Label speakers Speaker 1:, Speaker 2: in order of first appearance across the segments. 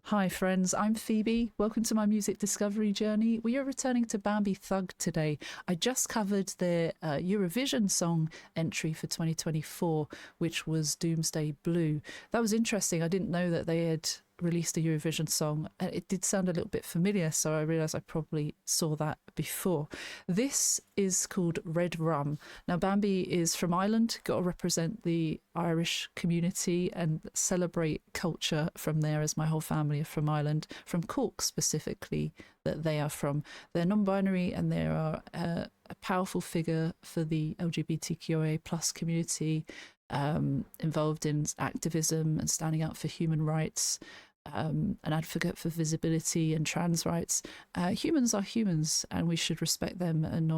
Speaker 1: Hi friends, I'm Phoebe. Welcome to my music discovery journey. We are returning to Bambie Thug today. I just covered their Eurovision song entry for 2024, which was Doomsday Blue. That was interesting. I didn't know that they had released a Eurovision song. It did sound a little bit familiar, so I realised I probably saw that before. This is called Red Rum. Now, Bambie is from Ireland, got to represent the Irish community and celebrate culture from there, as my whole family are from Ireland, from Cork specifically, that they are from. They're non-binary and they are a powerful figure for the LGBTQIA plus community, involved in activism and standing up for human rights. An advocate for visibility and trans rights. Humans are humans, and we should respect them and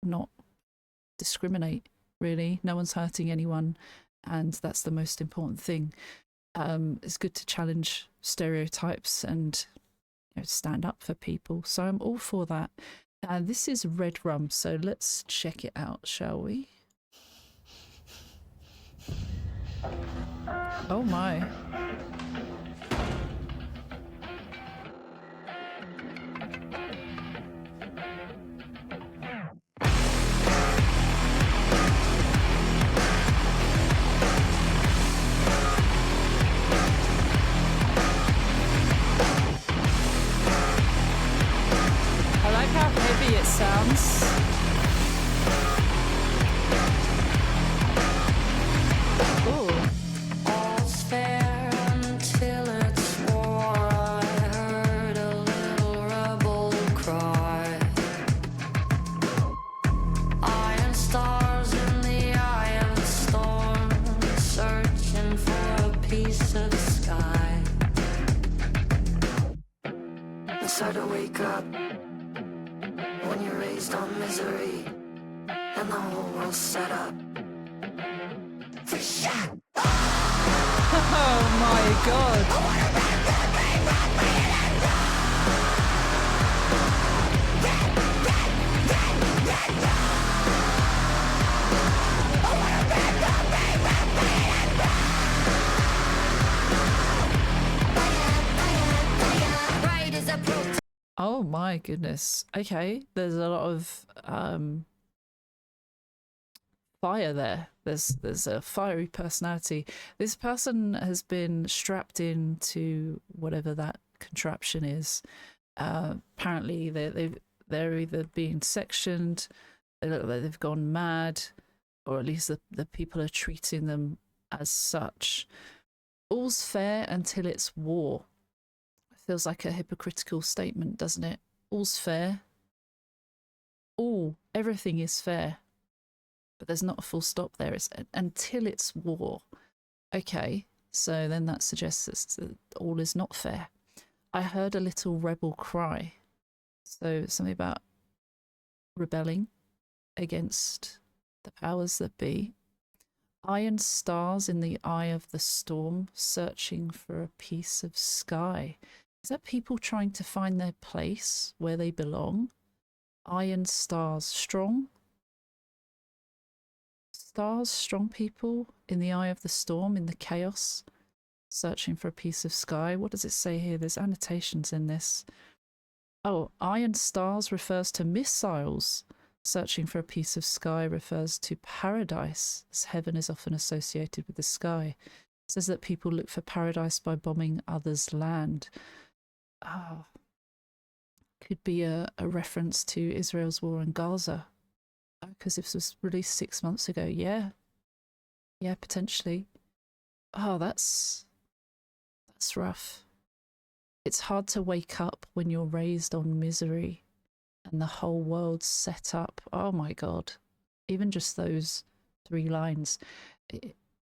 Speaker 1: not discriminate. Really, no one's hurting anyone, and that's the most important thing. It's good to challenge stereotypes and stand up for people. So I'm all for that. This is Red Rum, so let's check it out, shall we? Oh my. I like how heavy it sounds. Oh.
Speaker 2: All's fair until it's war. I heard a little rebel cry. Iron stars in the eye of the storm, searching for a piece of the sky. It's hard to wake up when you're raised on misery and the whole world's set up for shit.
Speaker 1: Oh my god.
Speaker 2: Right is a protest.
Speaker 1: Oh my goodness. Okay, there's a lot of fire there. There's a fiery personality. This person has been strapped into whatever that contraption is. Apparently they're either being sectioned, they look like they've gone mad, or at least the people are treating them as such. All's fair until it's war. Feels like a hypocritical statement, doesn't it? All's fair. Everything is fair. But there's not a full stop there. It's until it's war. Okay, so then that suggests that all is not fair. I heard a little rebel cry. So something about rebelling against the powers that be. Iron stars in the eye of the storm, searching for a piece of sky. Is that people trying to find their place where they belong? Iron stars, strong? Stars, strong people in the eye of the storm, in the chaos, searching for a piece of sky. What does it say here? There's annotations in this. Oh, iron stars refers to missiles. Searching for a piece of sky refers to paradise, as heaven is often associated with the sky. It says that people look for paradise by bombing others' land. Oh, could be a reference to Israel's war in Gaza, because this was released 6 months ago. Yeah, potentially. Oh, that's rough. It's hard to wake up when you're raised on misery and the whole world's set up. Oh my god, even just those 3 lines.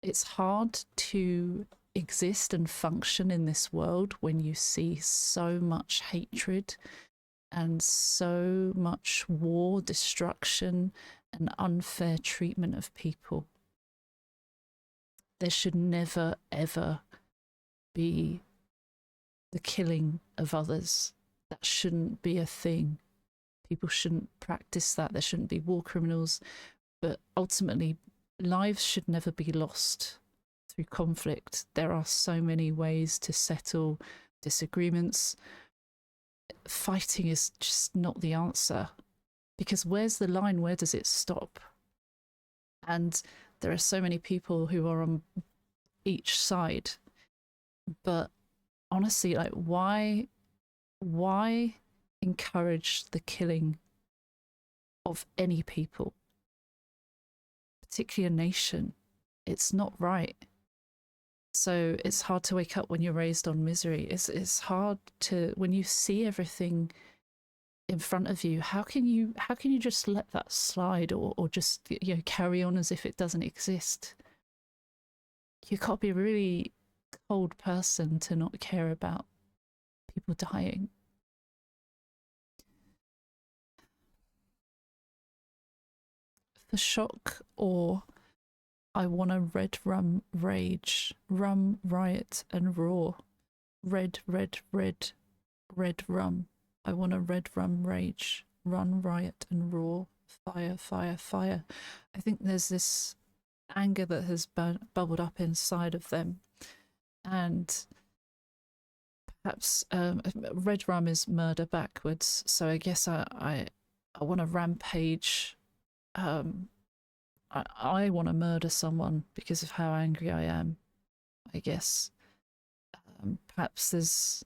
Speaker 1: It's hard to exist and function in this world when you see so much hatred and so much war, destruction, and unfair treatment of people. There should never, ever be the killing of others. That shouldn't be a thing. People shouldn't practice that. There shouldn't be war criminals. But ultimately, lives should never be lost through conflict. There are so many ways to settle disagreements. Fighting is just not the answer, because where's the line? Where does it stop? And there are so many people who are on each side, but honestly, like, why encourage the killing of any people, particularly a nation? It's not right. So it's hard to wake up when you're raised on misery. It's hard to, when you see everything in front of you, how can you just let that slide, or just, you know, carry on as if it doesn't exist? You can't be a really cold person to not care about people dying. For shock or I want a red rum rage, rum riot and roar. Red, red, red, red rum. I want a red rum rage, run riot and roar. Fire, fire, fire. I think there's this anger that has bubbled up inside of them, and perhaps red rum is murder backwards. So I guess I want to rampage. I want to murder someone because of how angry I am, I guess. Perhaps there's...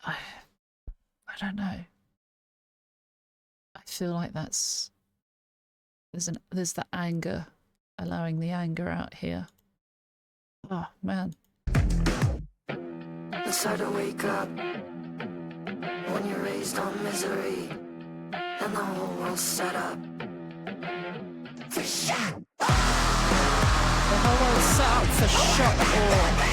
Speaker 1: I don't know. I feel like there's the anger, allowing the anger out here. Oh, man.
Speaker 2: It's hard to wake up when you're raised on misery and the whole world's set up for shock.
Speaker 1: The whole world's set up for shock or...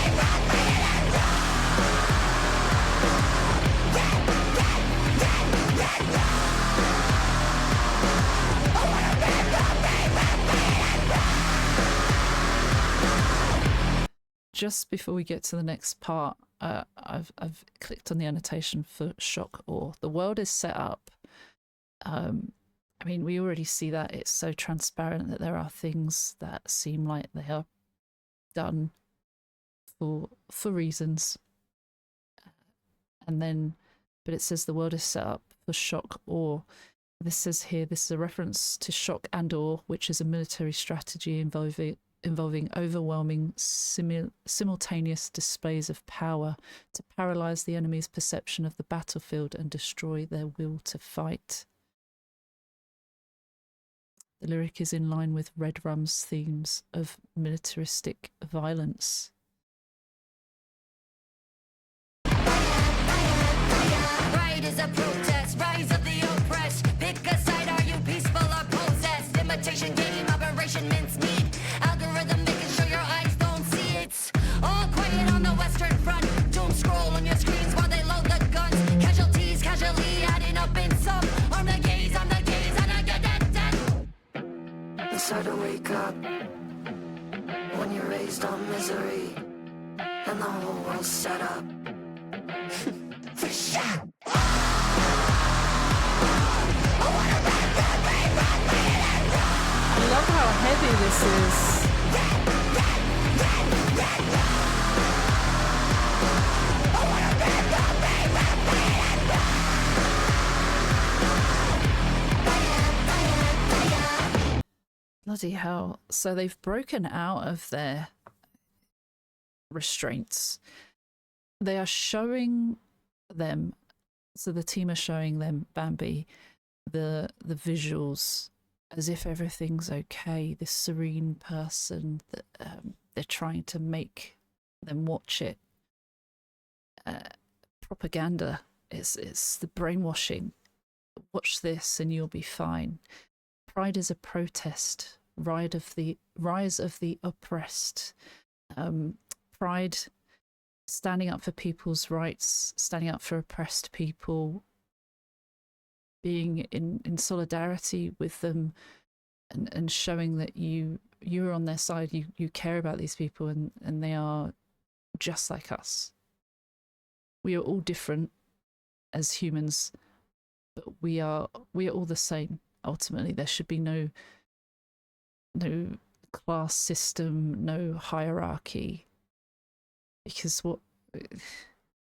Speaker 1: Just before we get to the next part, I've clicked on the annotation for shock or. The world is set up. I mean, we already see that. It's so transparent that there are things that seem like they are done for reasons. And then, but it says the world is set up for shock or. This says here, this is a reference to shock and or, which is a military strategy involving overwhelming simultaneous displays of power to paralyze the enemy's perception of the battlefield and destroy their will to fight. The lyric is in line with Red Rum's themes of militaristic violence.
Speaker 3: Right is a protest, rise of the oppressed. Pick a side, are you peaceful or possessed? Imitation game, operation mincemeat. Algorithm making sure your eyes don't see it. All quiet on the Western Front. Doom scroll on your screens while they load the guns. Casualties casually adding up in sum. On the gaze, and I get that.
Speaker 2: It's hard to wake up when you're raised on misery and the whole world's set up for shock.
Speaker 1: I love how heavy this is. Bloody hell. So they've broken out of their restraints. They are showing them, so the team are showing them, Bambie, the visuals as if everything's okay. This serene person that they're trying to make them watch it. Propaganda. It's the brainwashing. Watch this and you'll be fine. Pride is a protest. Rise of the oppressed. Pride, standing up for people's rights, standing up for oppressed people, being in solidarity with them, and showing that you're on their side, you care about these people, and they are just like us. We are all different as humans, but we are all the same. Ultimately, there should be no class system, no hierarchy. Because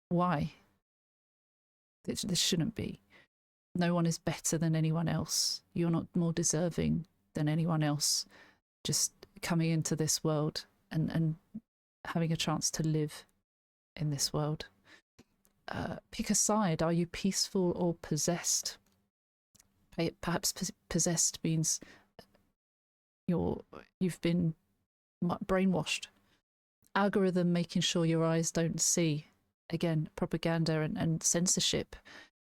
Speaker 1: why? This shouldn't be. No one is better than anyone else. You're not more deserving than anyone else. Just coming into this world and having a chance to live in this world. Pick a side. Are you peaceful or possessed? Perhaps possessed means you've been brainwashed. Algorithm making sure your eyes don't see. Again, propaganda and censorship.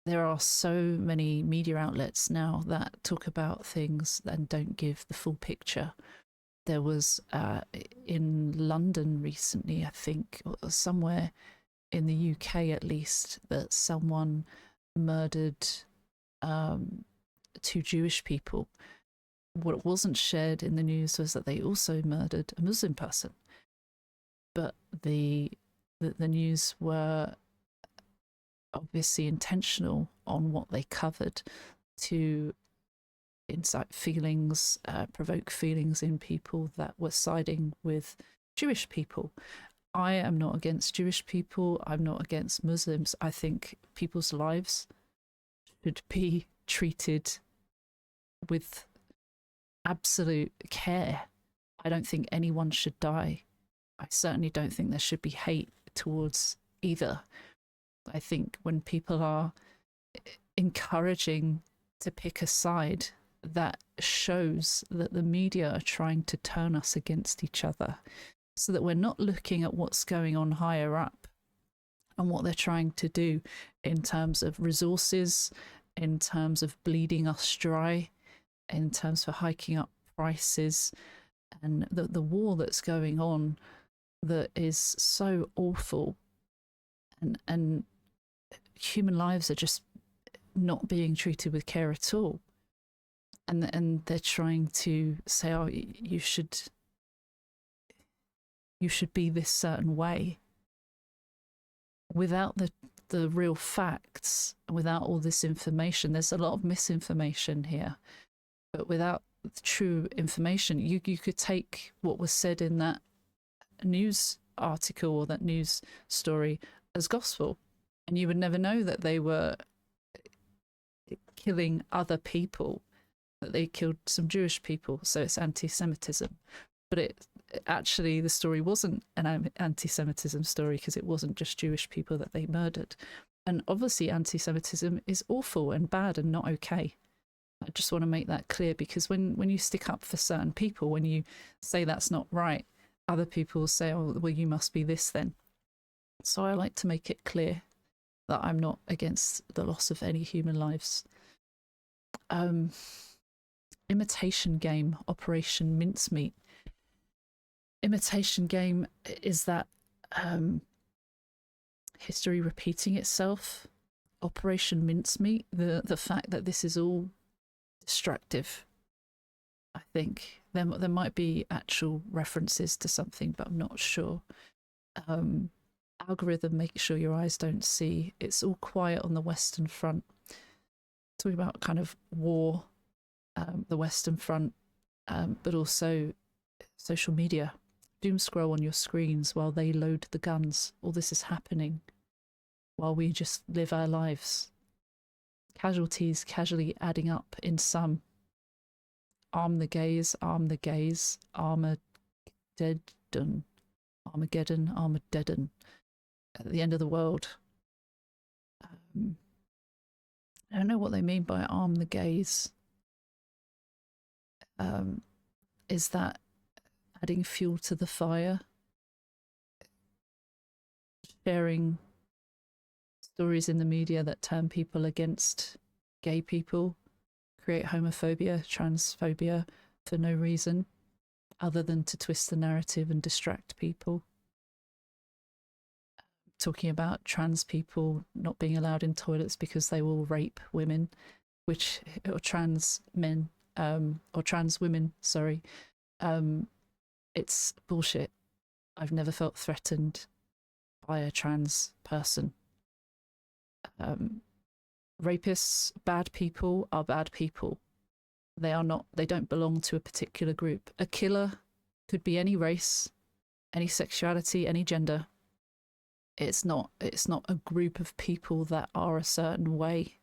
Speaker 1: There are so many media outlets now that talk about things and don't give the full picture. There was in London recently, I think, or somewhere in the UK at least, that someone murdered 2 Jewish people. What wasn't shared in the news was that they also murdered a Muslim person. But the news were obviously intentional on what they covered to incite feelings, provoke feelings in people that were siding with Jewish people. I am not against Jewish people. I'm not against Muslims. I think people's lives should be treated with absolute care. I don't think anyone should die. I certainly don't think there should be hate towards either. I think when people are encouraging to pick a side, that shows that the media are trying to turn us against each other, so that we're not looking at what's going on higher up and what they're trying to do in terms of resources, in terms of bleeding us dry, in terms of hiking up prices, and the war that's going on that is so awful, and human lives are just not being treated with care at all. And they're trying to say, oh, you should be this certain way, without the real facts, without all this information. There's a lot of misinformation here, but without the true information, you could take what was said in that news article or that news story as gospel, and you would never know that they were killing other people, that they killed some Jewish people, so it's anti-Semitism. But it actually, the story wasn't an anti-Semitism story, because it wasn't just Jewish people that they murdered. And obviously anti-Semitism is awful and bad and not okay. I just want to make that clear, because when you stick up for certain people, when you say that's not right, other people say, oh, well, you must be this then. So I like to make it clear that I'm not against the loss of any human lives. Imitation game, Operation Mincemeat. Imitation game is that history repeating itself. Operation Mincemeat, the fact that this is all destructive. I think there might be actual references to something, but I'm not sure. Algorithm, make sure your eyes don't see. It's all quiet on the Western Front. Talking about kind of war, the Western Front, but also social media. Doom scroll on your screens while they load the guns. All this is happening while we just live our lives. Casualties casually adding up in sum. Arm the gays, Armageddon, Armageddon. At the end of the world. I don't know what they mean by arm the gays. Is that adding fuel to the fire? Sharing stories in the media that turn people against gay people, create homophobia, transphobia for no reason other than to twist the narrative and distract people. Talking about trans people not being allowed in toilets because they will rape women, or trans men, or trans women, sorry. It's bullshit. I've never felt threatened by a trans person. Rapists, bad people are bad people. They don't belong to a particular group. A killer Could be any race, any sexuality, any gender. It's not a group of people that are a certain way.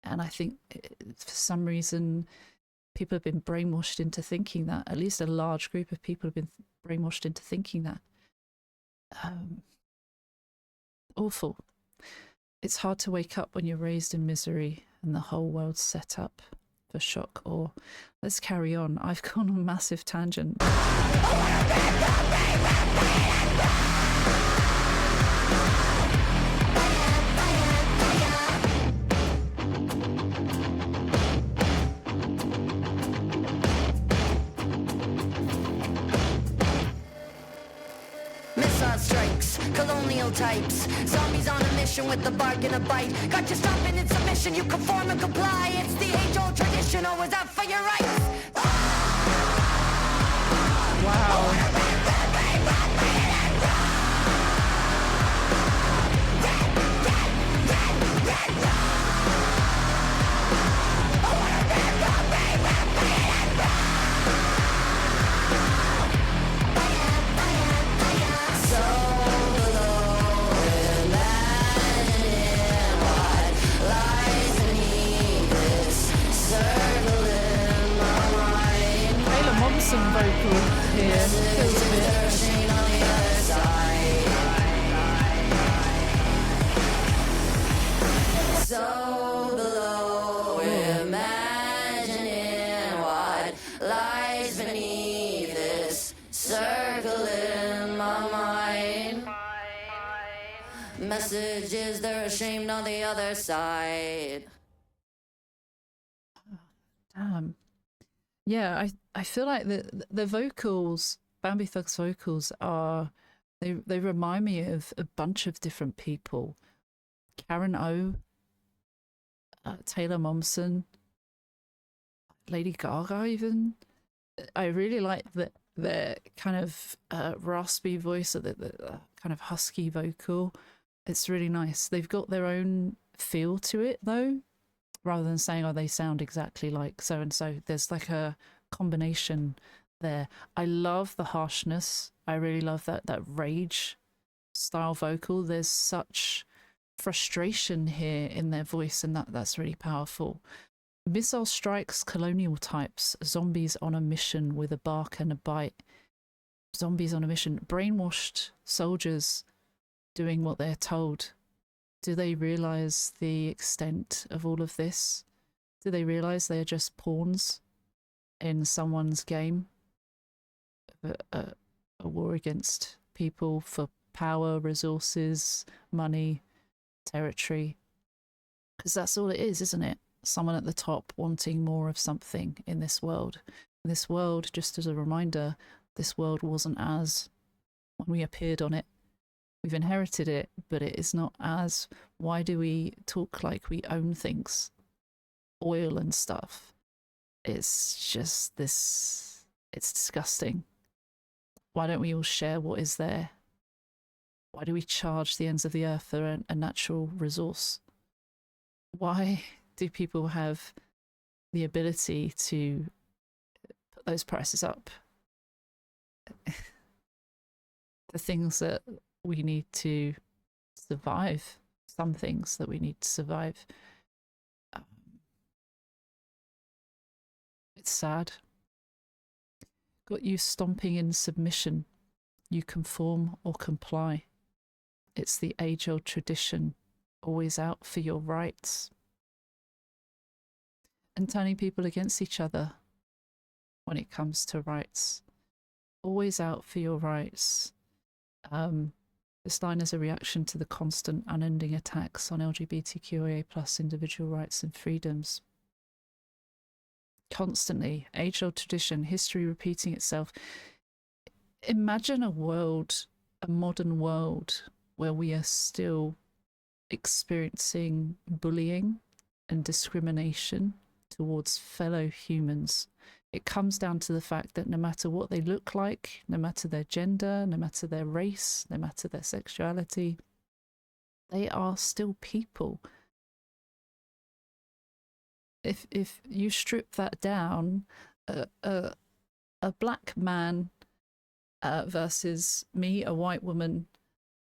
Speaker 1: And I think for some reason people have been brainwashed into thinking that. At least a large group of people have been brainwashed into thinking that. Awful. It's hard to wake up when you're raised in misery and the whole world's set up for shock or let's carry on. I've gone on a massive tangent.
Speaker 3: Missile strikes, colonial types, zombies on a mission with the bark and a bite. Got you stomping in submission, you conform and comply. It's the age-old tradition, always out for your rights.
Speaker 1: Wow. Some vocal here feels a bit.
Speaker 3: So below, imagining what lies beneath this circle in my mind. Messages they're ashamed on the other side.
Speaker 1: Damn. Yeah, I feel like the vocals, Bambie Thug's vocals are they remind me of a bunch of different people. Karen O, Taylor Momsen, Lady Gaga even. I really like the kind of raspy voice or the kind of husky vocal. It's really nice. They've got their own feel to it though. Rather than saying, oh, they sound exactly like so-and-so. There's like a combination there. I love the harshness. I really love that rage style vocal. There's such frustration here in their voice, and that's really powerful. Missile strikes, colonial types, zombies on a mission with a bark and a bite. Zombies on a mission. Brainwashed soldiers doing what they're told. Do they realize the extent of all of this? Do they realize they are just pawns in someone's game? A war against people for power, resources, money, territory. Because that's all it is, isn't it? Someone at the top wanting more of something in this world. This world, just as a reminder, this world wasn't as when we appeared on it. We've inherited it, but it is not as. Why do we talk like we own things? Oil and stuff. It's just this. It's disgusting. Why don't we all share what is there? Why do we charge the ends of the earth for a natural resource? Why do people have the ability to put those prices up? The things that we need to survive, some things that we need to survive. It's sad. Got you stomping in submission. You conform or comply. It's the age-old tradition, always out for your rights. And turning people against each other when it comes to rights. Always out for your rights. This line is a reaction to the constant, unending attacks on LGBTQIA+ individual rights and freedoms. Constantly, age-old tradition, history repeating itself. Imagine a world, a modern world, where we are still experiencing bullying and discrimination towards fellow humans. It comes down to the fact that no matter what they look like, no matter their gender, no matter their race, no matter their sexuality, they are still people. If you strip that down, a black man versus me, a white woman.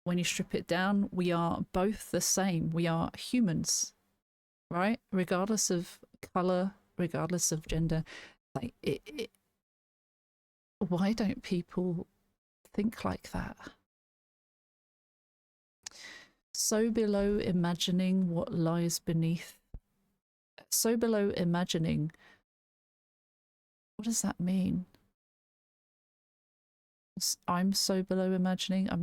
Speaker 1: When you strip it down, we are both the same. We are humans, right? Regardless of color, regardless of gender. Like why don't people think like that? So below imagining what lies beneath. So below imagining. What does that mean? I'm so below imagining. I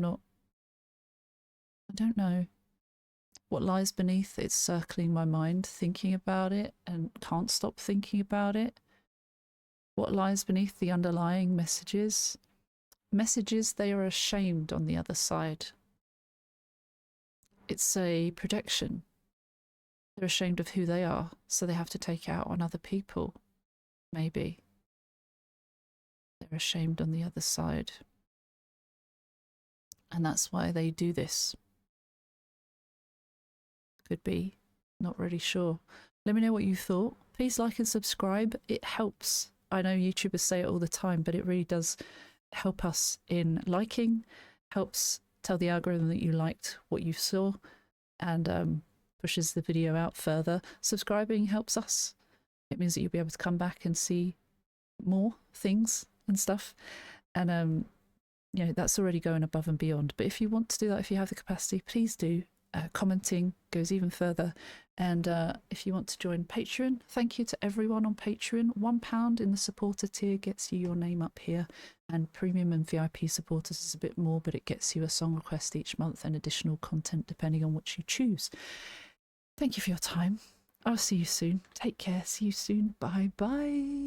Speaker 1: don't know. What lies beneath, it's circling my mind, thinking about it, and can't stop thinking about it. What lies beneath the underlying messages? Messages they are ashamed on the other side. It's a projection. They're ashamed of who they are, so they have to take it out on other people. Maybe. They're ashamed on the other side. And that's why they do this. Could be. Not really sure. Let me know what you thought. Please like and subscribe. It helps. I know YouTubers say it all the time, but it really does help us in liking, helps tell the algorithm that you liked what you saw, and pushes the video out further. Subscribing helps us. It means that you'll be able to come back and see more things and stuff. And you know, that's already going above and beyond. But if you want to do that, if you have the capacity, please do. Commenting goes even further. And if you want to join Patreon, thank you to everyone on Patreon. £1 in the supporter tier gets you your name up here, and premium and VIP supporters is a bit more, but it gets you a song request each month and additional content depending on what you choose. Thank you for your time. I'll see you soon. Take care. See you soon. Bye bye.